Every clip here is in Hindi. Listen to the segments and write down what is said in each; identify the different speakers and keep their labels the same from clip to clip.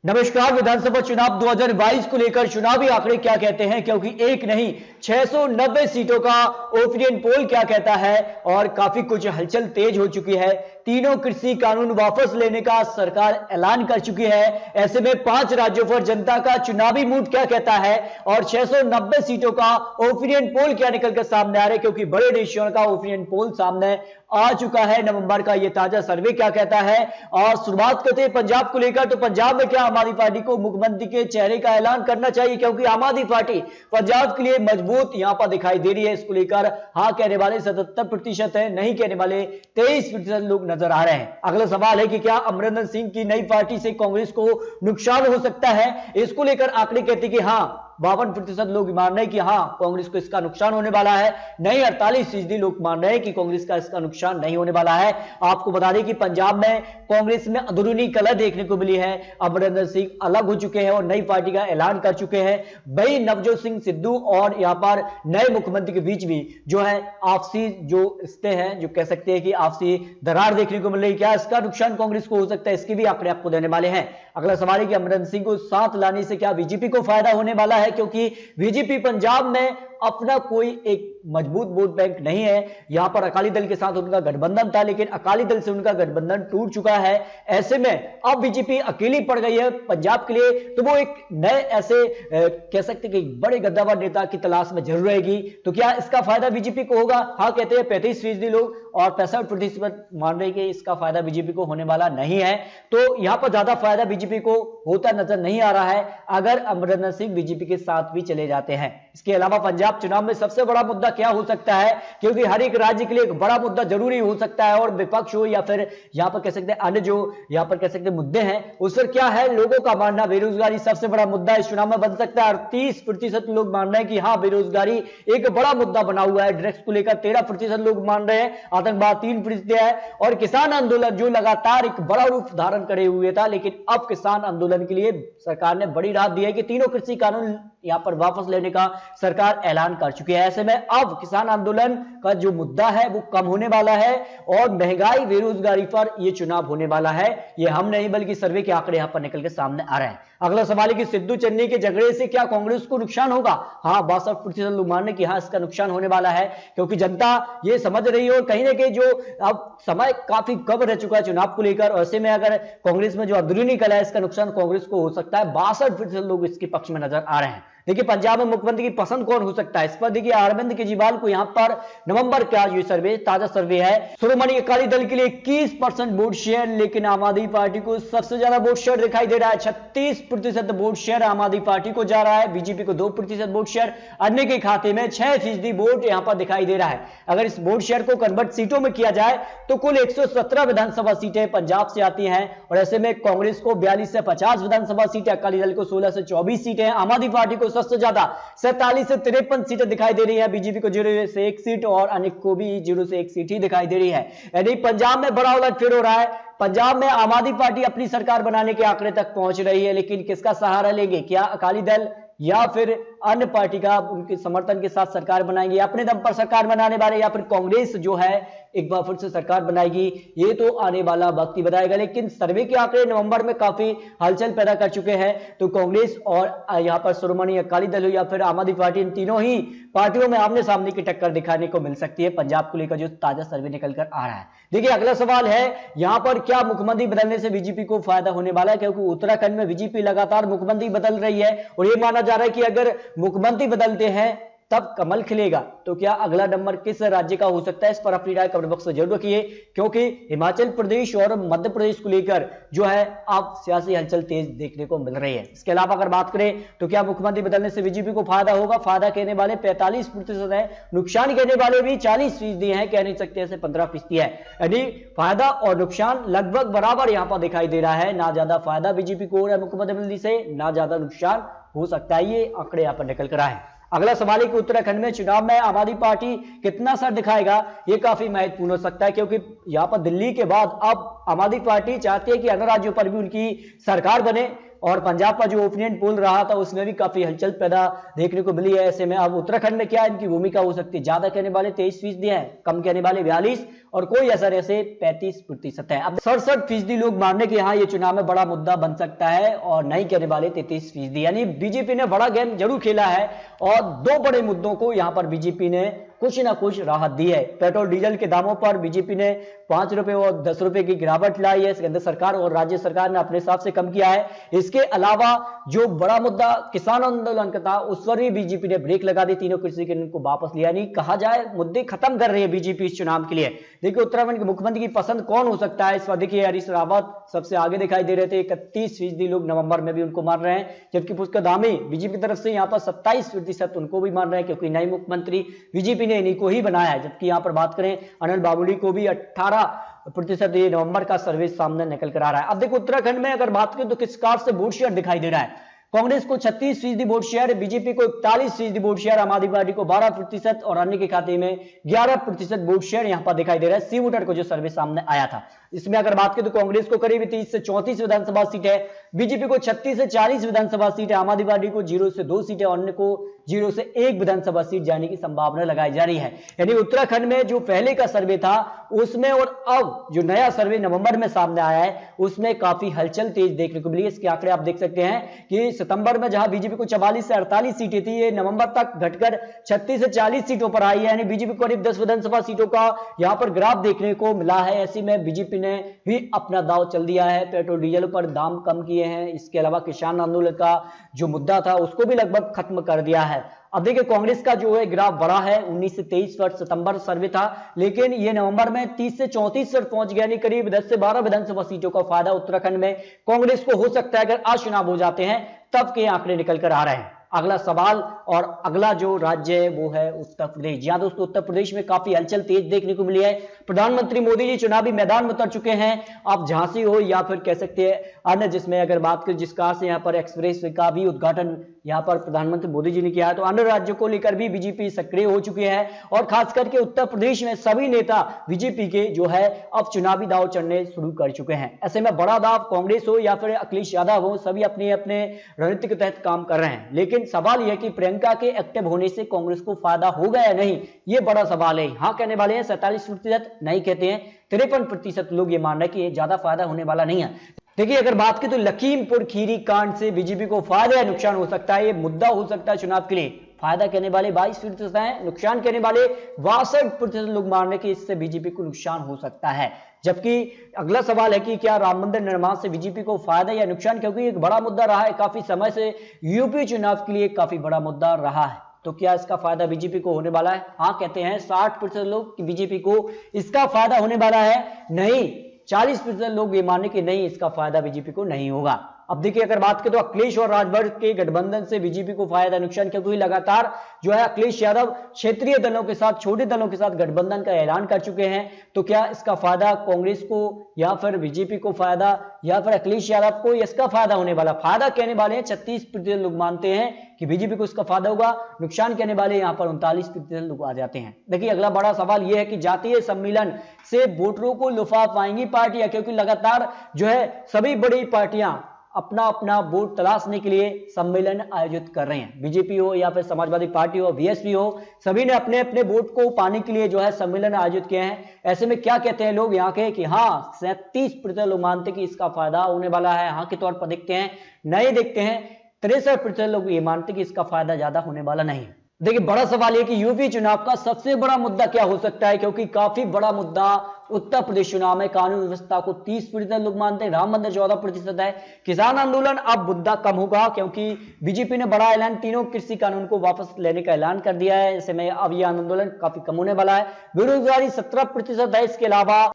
Speaker 1: नमस्कार। विधानसभा चुनाव 2022 को लेकर चुनावी आंकड़े क्या कहते हैं, क्योंकि एक नहीं 690 सीटों का ओपिनियन पोल क्या कहता है और काफी कुछ हलचल तेज हो चुकी है। तीनों कृषि कानून वापस लेने का सरकार ऐलान कर चुकी है। ऐसे में 5 राज्यों पर जनता का चुनावी मूड क्या कहता है और 690 सीटों का ओपिनियन पोल क्या निकलकर सामने आ रहा है, क्योंकि बड़े देशों का ओपिनियन पोल सामने आ चुका है। नवंबर का यह ताजा सर्वे क्या कहता है। और शुरुआत करते हैं पंजाब को लेकर, तो पंजाब में क्या आम आदमी पार्टी को मुख्यमंत्री के चेहरे का ऐलान करना चाहिए, क्योंकि आम आदमी पार्टी पंजाब के लिए मजबूत यहां पर दिखाई दे रही है। इसको लेकर हां कहने वाले 77% है, नहीं कहने वाले 23% लोग नजर आ रहे हैं। अगला सवाल है कि क्या अमरिंदर सिंह की नई पार्टी से कांग्रेस को नुकसान हो सकता है। इसको लेकर आंकड़े कहते हैं कि हां 52% लोग मान रहे हैं कि हां कांग्रेस को इसका नुकसान होने वाला है, नहीं 48% लोग मान रहे हैं कि कांग्रेस का इसका नुकसान नहीं होने वाला है। आपको बता दें कि पंजाब में कांग्रेस में अंदरूनी कलह देखने को मिली है। अमरिंदर सिंह अलग हो चुके हैं और नई पार्टी का ऐलान कर चुके हैं। वही नवजोत सिंह सिद्धू और यहां पर नए मुख्यमंत्री के बीच भी जो है आपसी जो रिश्ते हैं, जो कह सकते हैं कि आपसी दरार देखने को मिल रही है। क्या इसका नुकसान कांग्रेस को हो सकता है, इसके भी आंकड़े आपको देने वाले हैं। अगला सवाल है कि अमरिंदर सिंह को साथ लाने से क्या बीजेपी को फायदा होने वाला है, क्योंकि बीजेपी पंजाब में अपना कोई एक मजबूत वोट बैंक नहीं है। यहां पर अकाली दल के साथ उनका गठबंधन था, लेकिन अकाली दल से उनका गठबंधन टूट चुका है। ऐसे में अब बीजेपी अकेली पड़ गई है पंजाब के लिए, तो वो एक नए ऐसे कह सकते कि बड़े गद्दावर नेता की तलाश में जरूर रहेगी। तो क्या इसका फायदा बीजेपी को होगा? हाँ कहते हैं 35% लोग और 65% मान रहे कि इसका फायदा बीजेपी को होने वाला नहीं है। तो यहां पर ज्यादा फायदा बीजेपी को होता नजर नहीं आ रहा है अगर अमरिंदर सिंह बीजेपी के साथ भी चले जाते हैं। इसके अलावा पंजाब चुनाव में सबसे बड़ा मुद्दा क्या हो सकता है, क्योंकि हर एक राज्य के लिए एक बड़ा मुद्दा जरूरी हो सकता है, और विपक्ष हो या फिर यहां पर कह सकते हैं अन्य जो यहां पर कह सकते हैं मुद्दे हैं उस पर क्या है। लोगों का मानना बेरोजगारी सबसे बड़ा मुद्दा इस चुनाव में बन सकता है। 38% लोग मान रहे हैं कि हाँ बेरोजगारी एक बड़ा मुद्दा बना हुआ है। ड्रग्स को लेकर 13% लोग मान रहे हैं, आतंकवाद 3% है, और किसान आंदोलन जो लगातार एक बड़ा रूप धारण करे हुए था, लेकिन अब किसान आंदोलन के लिए सरकार ने बड़ी राहत दी है कि तीनों कृषि कानून यहां पर वापस लेने का सरकार ऐलान कर चुकी है। ऐसे में अब किसान आंदोलन का जो मुद्दा है वो कम होने वाला है और महंगाई बेरोजगारी पर यह चुनाव होने वाला है। ये हम नहीं बल्कि सर्वे के आंकड़े यहां पर निकल के सामने आ रहे हैं। अगला सवाल है कि सिद्धू चन्नी के झगड़े से क्या कांग्रेस को नुकसान होगा। हाँ 62% लोग मान रहे कि हाँ इसका नुकसान होने वाला है, क्योंकि जनता ये समझ रही है और कहीं ना कहीं जो अब समय काफी कम रह चुका है चुनाव को लेकर। ऐसे में अगर कांग्रेस में जो अंदरूनी कलह है इसका नुकसान कांग्रेस को हो सकता है। 62% लोग इसके पक्ष में नजर आ रहे हैं। देखिए पंजाब में मुख्यमंत्री की पसंद कौन हो सकता है, इस पर देखिए अरविंद केजरीवाल को यहां पर नवंबर का ये सर्वे ताजा सर्वे है। शिरोमणि अकाली दल के लिए 21% वोट शेयर, लेकिन आम आदमी पार्टी को सबसे ज्यादा वोट शेयर दिखाई दे रहा है। 36% वोट शेयर आम आदमी पार्टी को जा रहा है, बीजेपी को 2% वोट शेयर, अन्य के खाते में 6% वोट यहां पर दिखाई दे रहा है। अगर इस वोट शेयर को कन्वर्ट सीटों में किया जाए तो कुल 117 विधानसभा सीटें पंजाब से आती हैं, और ऐसे में कांग्रेस को 42 से 50 विधानसभा सीटें, अकाली दल को 16 से 24 सीटें, आम आदमी पार्टी को सबसे ज्यादा 47 से 53 सीटें दिखाई दे रही है, बीजेपी को 0 से 1 सीट और अन्य को भी 0 से 1 सीट ही दिखाई दे रही है। यानी पंजाब में बड़ा उलटफेर हो रहा है। पंजाब में आम आदमी पार्टी अपनी सरकार बनाने के आंकड़े तक पहुंच रही है, लेकिन किसका सहारा लेंगे? क्या अकाली दल या फिर अन्य पार्टी का उनके समर्थन के साथ सरकार बनाएंगे, अपने दम पर सरकार बनाने वाले, या फिर कांग्रेस जो है एक बार फिर से सरकार बनाएगी? ये तो आने वाला वक्त ही बताएगा। लेकिन सर्वे के आंकड़े नवंबर में काफी हलचल पैदा कर चुके हैं। तो कांग्रेस और यहाँ पर शिरोमणि अकाली दल हो या फिर आम आदमी पार्टी, इन तीनों ही पार्टियों में आमने सामने की टक्कर दिखाने को मिल सकती है पंजाब को लेकर जो ताजा सर्वे निकल कर आ रहा है। देखिए अगला सवाल है यहाँ पर क्या मुख्यमंत्री बदलने से बीजेपी को फायदा होने वाला है, क्योंकि उत्तराखंड में बीजेपी लगातार मुख्यमंत्री बदल रही है और ये माना जा रहा है कि अगर मुख्यमंत्री बदलते हैं तब कमल खिलेगा। तो क्या अगला नंबर किस राज्य का हो सकता है, इस पर अपनी राय कमेंट बॉक्स में जरूर रखिए, क्योंकि हिमाचल प्रदेश और मध्य प्रदेश को लेकर जो है अब सियासी हलचल तेज देखने को मिल रही है। इसके अलावा अगर बात करें तो क्या मुख्यमंत्री बदलने से बीजेपी को फायदा होगा? फायदा कहने वाले 45% है, नुकसान कहने वाले भी 40% है, कह नहीं सकते ऐसे 15% है। यानी फायदा और नुकसान लगभग बराबर यहां पर दिखाई दे रहा है। ना ज्यादा फायदा बीजेपी को हो रहा है मुख्यमंत्री बदलने से, ना ज्यादा नुकसान हो सकता है। ये आंकड़े यहां पर निकल कर आए। अगला सवाल है कि उत्तराखंड में चुनाव में आम आदमी पार्टी कितना असर दिखाएगा। यह काफी महत्वपूर्ण हो सकता है, क्योंकि यहां पर दिल्ली के बाद अब आम आदमी पार्टी चाहती है कि अन्य राज्यों पर भी उनकी सरकार बने, और पंजाब का जो ओपिनियन पोल रहा था उसमें भी काफी हलचल पैदा देखने को मिली है। ऐसे में अब उत्तराखंड में क्या इनकी भूमिका हो सकती है? ज्यादा कहने वाले 23% है, कम कहने वाले 42% और कोई असर ऐसे 35% है। अब 67% लोग मानने के यहाँ ये चुनाव में बड़ा मुद्दा बन सकता है और नहीं कहने वाले 33%। यानी बीजेपी ने बड़ा गेम जरूर खेला है और दो बड़े मुद्दों को यहां पर बीजेपी ने कुछ ना कुछ राहत दी है। पेट्रोल डीजल के दामों पर बीजेपी ने 5 रुपए और 10 रुपए की गिरावट लाई है। केंद्र सरकार और राज्य सरकार ने अपने हिसाब से कम किया है। इसके अलावा जो बड़ा मुद्दा किसान आंदोलन का था उस पर भी बीजेपी ने ब्रेक लगा दी, तीनों कृषि कानून को वापस लिया। नहीं कहा जाए मुद्दे खत्म कर रही है बीजेपी इस चुनाव के लिए। देखिए उत्तराखंड के मुख्यमंत्री की पसंद कौन हो सकता है इस बार? देखिए हरीश रावत सबसे आगे दिखाई दे रहे थे, 31% लोग नवंबर में भी उनको मान रहे हैं, जबकि पुष्कर धामी बीजेपी की तरफ से यहाँ पर 27% उनको भी मान रहे हैं, क्योंकि नए मुख्यमंत्री बीजेपी ने इन्हीं को ही बनाया है। जबकि यहाँ पर बात करें अनिल बाबूली को भी 18% ये नवंबर का सर्वे सामने निकल कर आ रहा है। अब देखो उत्तराखंड में अगर बात करें तो किस कार से वोट शेयर दिखाई दे रहा है? कांग्रेस को 36% वोट शेयर, बीजेपी को 41% वोट शेयर, आम आदमी पार्टी को 12% और अन्य के खाते में 11% वोट शेयर यहां पर दिखाई दे रहा है। सी वोटर को जो सर्वे सामने आया था इसमें अगर बात करें तो कांग्रेस को करीब 30 से 34 विधानसभा सीट है, बीजेपी को 36 से 40 विधानसभा सीट है, आम आदमी पार्टी को 0 से 2 सीट है और अन्य को 0 से 1 विधानसभा सीट जाने की संभावना लगाई जा रही है। यानी उत्तराखंड में जो पहले का सर्वे था उसमें और अब जो नया सर्वे नवंबर में सामने आया है उसमें काफी हलचल तेज देखने को मिली है। इसके आंकड़े आप देख सकते हैं कि सितंबर में जहां बीजेपी को 44 से 48 सीटें थी, ये नवंबर तक घटकर 36 से 40 सीटों पर आई है। यानी बीजेपी को करीब 10 विधानसभा सीटों का यहां पर ग्राफ देखने को मिला है। ऐसे में बीजेपी ने भी अपना दांव चल दिया है, पेट्रोल डीजल पर दाम कम किए हैं। इसके अलावा किसान आंदोलन का जो मुद्दा था उसको भी लगभग खत्म कर दिया है। अब देखिए कांग्रेस का जो है ग्राफ बड़ा है, 19 से 23 पर सितंबर सर्वे था, लेकिन ये नवंबर में 30 से 34 पर पहुंच गया। यानी करीब 10 से 12 विधानसभा सीटों का फायदा उत्तराखंड में कांग्रेस को हो सकता है अगर आज चुनाव हो जाते हैं तब के आंकड़े निकल कर आ रहे हैं। अगला सवाल और अगला जो राज्य है वो है उत्तर प्रदेश। जी हां दोस्तों, उत्तर प्रदेश में काफी हलचल तेज देखने को मिली है। प्रधानमंत्री मोदी जी चुनावी मैदान में उतर चुके हैं। आप झांसी हो या फिर कह सकते हैं अन्य, जिसमें अगर बात करें जिस कार से यहाँ पर एक्सप्रेस वे का भी उद्घाटन यहाँ पर प्रधानमंत्री मोदी जी ने किया है, तो अन्य राज्यों को लेकर भी बीजेपी सक्रिय हो चुकी है और खास करके उत्तर प्रदेश में सभी नेता बीजेपी के जो है अब चुनावी दांव चढ़ने शुरू कर चुके हैं। ऐसे में बड़ा दांव कांग्रेस हो या फिर अखिलेश यादव हो, सभी अपने अपने रणनीति के तहत काम कर रहे हैं। लेकिन सवाल यह कि प्रियंका के एक्टिव होने से कांग्रेस को फायदा होगा या नहीं, यह बड़ा सवाल है। हाँ कहने वाले हैं 47%, नहीं कहते हैं 53% लोग ये मान रहे हैं कि ज्यादा फायदा होने वाला नहीं है। देखिए अगर बात की तो लखीमपुर खीरी कांड से बीजेपी को फायदा या नुकसान हो सकता है, ये मुद्दा हो सकता है चुनाव के लिए। फायदा कहने वाले 22% है, नुकसान कहने वाले 62% लोग मान रहे हैं कि इससे बीजेपी को नुकसान हो सकता है। जबकि अगला सवाल है कि क्या राम मंदिर निर्माण से बीजेपी को फायदा या नुकसान, क्योंकि एक बड़ा मुद्दा रहा है काफी समय से, यूपी चुनाव के लिए काफी बड़ा मुद्दा रहा है। तो क्या इसका फायदा बीजेपी को होने वाला है? हाँ कहते हैं 60% लोग कि बीजेपी को इसका फायदा होने वाला है। नहीं, 40% लोग ये माने कि नहीं, इसका फायदा बीजेपी को नहीं होगा। अब देखिए अगर बात करें तो अखिलेश और राजभर के गठबंधन से बीजेपी को फायदा नुकसान, क्योंकि लगातार जो है अखिलेश यादव क्षेत्रीय दलों के साथ, छोटे दलों के साथ गठबंधन का ऐलान कर चुके हैं। तो क्या इसका फायदा कांग्रेस को या फिर बीजेपी को फायदा या फिर अखिलेश यादव को इसका फायदा होने वाला? फायदा कहने वाले हैं 36% लोग मानते हैं कि बीजेपी को इसका फायदा होगा, नुकसान कहने वाले यहाँ पर 39% लोग आ जाते हैं। देखिए अगला बड़ा सवाल यह है कि जातीय सम्मेलन से वोटरों को लुफा पाएंगी पार्टियां, क्योंकि लगातार जो है सभी बड़ी पार्टियां अपना अपना वोट तलाशने के लिए सम्मेलन आयोजित कर रहे हैं। बीजेपी हो या फिर समाजवादी पार्टी हो, बीएसपी हो, सभी ने अपने अपने वोट को पाने के लिए जो है सम्मेलन आयोजित किए हैं। ऐसे में क्या कहते हैं लोग यहाँ के कि हाँ 37% लोग मानते हैं कि इसका फायदा होने वाला है, हाँ के तौर पर देखते हैं, नहीं देखते हैं 63% लोग ये मानते हैं कि इसका फायदा ज्यादा होने वाला नहीं। देखिए बड़ा सवाल है कि यूपी चुनाव का सबसे बड़ा मुद्दा क्या हो सकता है, क्योंकि काफी बड़ा मुद्दा उत्तर प्रदेश चुनाव में कानून व्यवस्था को 30% लोग मानते हैं, राम मंदिर 14% है, किसान आंदोलन अब मुद्दा कम होगा क्योंकि बीजेपी ने बड़ा ऐलान, तीनों कृषि कानून को वापस लेने का ऐलान कर दिया है। ऐसे में अब यह आंदोलन काफी कम होने वाला है। बेरोजगारी 17% है,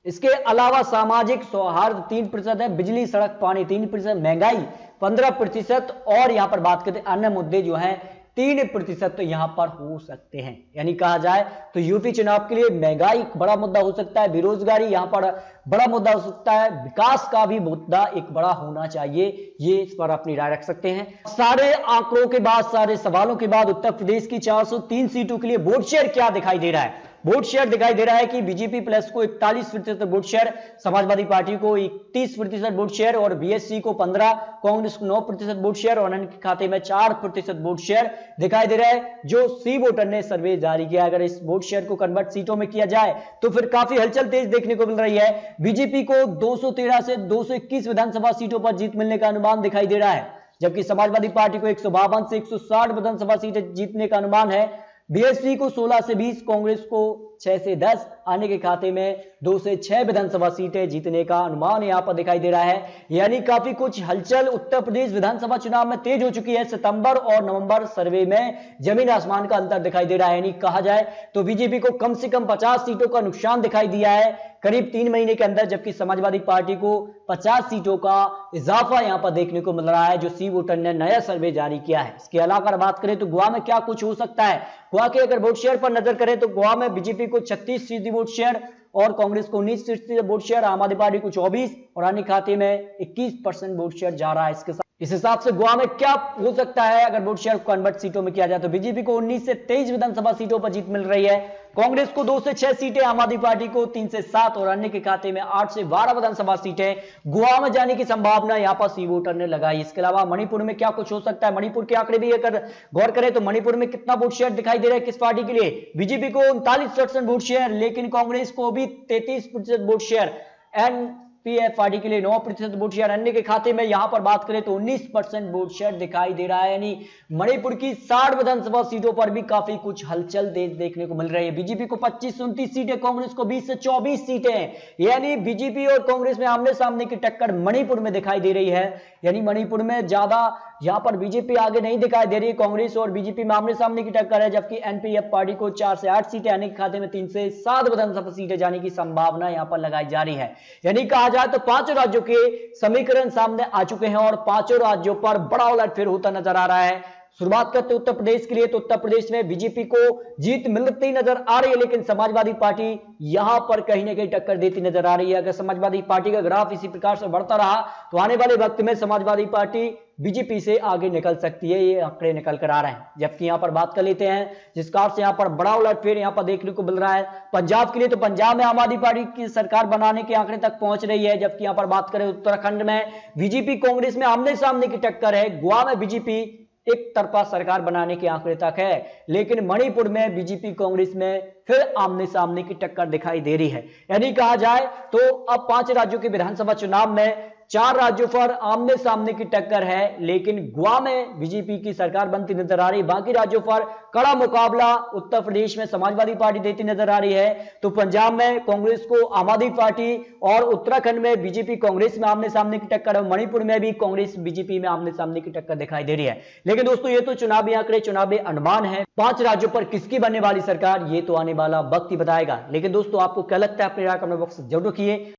Speaker 1: इसके अलावा सामाजिक सौहार्द 3% है, बिजली सड़क पानी 3%, महंगाई 15% और यहाँ पर बात करते अन्य मुद्दे जो है 3% तो यहां पर हो सकते हैं। यानी कहा जाए तो यूपी चुनाव के लिए महंगाई बड़ा मुद्दा हो सकता है, बेरोजगारी यहां पर बड़ा मुद्दा हो सकता है, विकास का भी मुद्दा एक बड़ा होना चाहिए। ये इस पर अपनी राय रख सकते हैं। सारे आंकड़ों के बाद, सारे सवालों के बाद उत्तर प्रदेश की 403 सीटों के लिए वोट शेयर क्या दिखाई दे रहा है? वोट शेयर दिखाई दे रहा है कि बीजेपी प्लस को 41% वोट शेयर, समाजवादी पार्टी को 31% वोट शेयर और बीएसपी को 15, कांग्रेस को 9% वोट शेयर और अन्य के खाते में 4% वोट शेयर दिखाई दे रहा है जो सी वोटर ने सर्वे जारी किया। अगर इस वोट शेयर को कन्वर्ट सीटों में किया जाए तो फिर काफी हलचल तेज देखने को मिल रही है। बीजेपी को 213 से 221 विधानसभा सीटों पर जीत मिलने का अनुमान दिखाई दे रहा है, जबकि समाजवादी पार्टी को 152 से 160 विधानसभा सीटें जीतने का अनुमान है। बीएसपी को 16 से 20, कांग्रेस को 6 से 10, आने के खाते में 2 से 6 विधानसभा सीटें जीतने का अनुमान यहां पर दिखाई दे रहा है। यानी काफी कुछ हलचल उत्तर प्रदेश विधानसभा चुनाव में तेज हो चुकी है। सितंबर और नवंबर सर्वे में जमीन आसमान का अंतर दिखाई दे रहा है। यानी कहा जाए तो बीजेपी को कम से कम 50 सीटों का नुकसान दिखाई दिया है करीब 3 महीने के अंदर, जबकि समाजवादी पार्टी को 50 सीटों का इजाफा यहां पर देखने को मिल रहा है जो सी वोटर ने नया सर्वे जारी किया है। इसके अलावा अगर बात करें तो गोवा में क्या कुछ हो सकता है। गोवा के अगर वोट शेयर पर नजर करें तो गोवा में बीजेपी को 36% वोट शेयर और कांग्रेस को 19% वोट शेयर, आम आदमी पार्टी को 24 और अन्य खाते में 21% वोट शेयर जा रहा है। इस हिसाब से गोवा में क्या हो सकता है अगर वोट शेयर कन्वर्ट सीटों में किया जाए तो बीजेपी को 19 से 23 विधानसभा सीटों पर जीत मिल रही है, कांग्रेस को 2 से 6 सीटें, आम आदमी पार्टी को 3 से 7 और अन्य के खाते में 8 से 12 विधानसभा सीटें गोवा में जाने की संभावना यहां पर सी वोटर ने लगाई। इसके अलावा मणिपुर में क्या कुछ हो सकता है। मणिपुर के आंकड़े भी अगर गौर करें तो मणिपुर में कितना वोट शेयर दिखाई दे रहा है किस पार्टी के लिए। बीजेपी को 39% वोट शेयर, लेकिन कांग्रेस को भी 33% वोट शेयर, एनपीएफ पार्टी के लिए 9% वोट शेयर, अन्य के खाते में यहां पर बात करें तो 19% वोट शेयर दिखाई दे रहा है। यानी मणिपुर की 60 विधानसभा सीटों पर भी काफी कुछ हलचल देखने को मिल रही है। बीजेपी को 25 से 29 सीटें, कांग्रेस को 20 से 24 सीटें, यानी बीजेपी और कांग्रेस में आमने सामने की टक्कर मणिपुर में दिखाई दे रही है। यानी मणिपुर में ज्यादा यहां पर बीजेपी आगे नहीं दिखाई दे रही है, कांग्रेस और बीजेपी में आमने सामने की टक्कर है, जबकि एनपीएफ पार्टी को 4 से 8 सीटें, आने के खाते में 3 से 7 विधानसभा सीटें जाने की संभावना यहां पर लगाई जा रही है। यानी कहा जाए तो 5 राज्यों के समीकरण सामने आ चुके हैं और 5 राज्यों पर बड़ा उलटफेर होता नजर आ रहा है। शुरुआत करते उत्तर प्रदेश के लिए तो उत्तर प्रदेश में बीजेपी को जीत मिलती नजर आ रही है, लेकिन समाजवादी पार्टी यहां पर कहीं ना कहीं टक्कर देती नजर आ रही है। अगर समाजवादी पार्टी का ग्राफ इसी प्रकार से बढ़ता रहा तो आने वाले वक्त में समाजवादी पार्टी बीजेपी से आगे निकल सकती है, ये आंकड़े निकल कर आ रहे हैं। जबकि यहां पर बात कर लेते हैं जिस कार से यहां पर बड़ा उलटफेर यहां पर देखने को मिल रहा है पंजाब के लिए, तो पंजाब में आम आदमी पार्टी की सरकार बनाने के आंकड़े तक पहुंच रही है। जबकि यहां पर बात करें उत्तराखंड में बीजेपी कांग्रेस में आमने सामने की टक्कर है, गोवा में बीजेपी एक तरफा सरकार बनाने के आंकड़े तक है, लेकिन मणिपुर में बीजेपी कांग्रेस में फिर आमने सामने की टक्कर दिखाई दे रही है। यानी कहा जाए तो अब 5 राज्यों के विधानसभा चुनाव में 4 राज्यों पर आमने सामने की टक्कर है, लेकिन गोवा में बीजेपी की सरकार बनती नजर आ रही। बाकी राज्यों पर कड़ा मुकाबला उत्तर प्रदेश में समाजवादी पार्टी देती नजर आ रही है, तो पंजाब में कांग्रेस को आम आदमी पार्टी और उत्तराखंड में बीजेपी कांग्रेस में आमने सामने की टक्कर है, मणिपुर में भी कांग्रेस बीजेपी में आमने सामने की टक्कर दिखाई दे रही है। लेकिन दोस्तों ये तो चुनावी आंकड़े, चुनावी अनुमान है, 5 राज्यों पर किसकी बनने वाली सरकार ये तो आने वाला वक्त ही बताएगा। लेकिन दोस्तों आपको क्या लगता है, अपने राय कमेंट बॉक्स जरूर रखिए।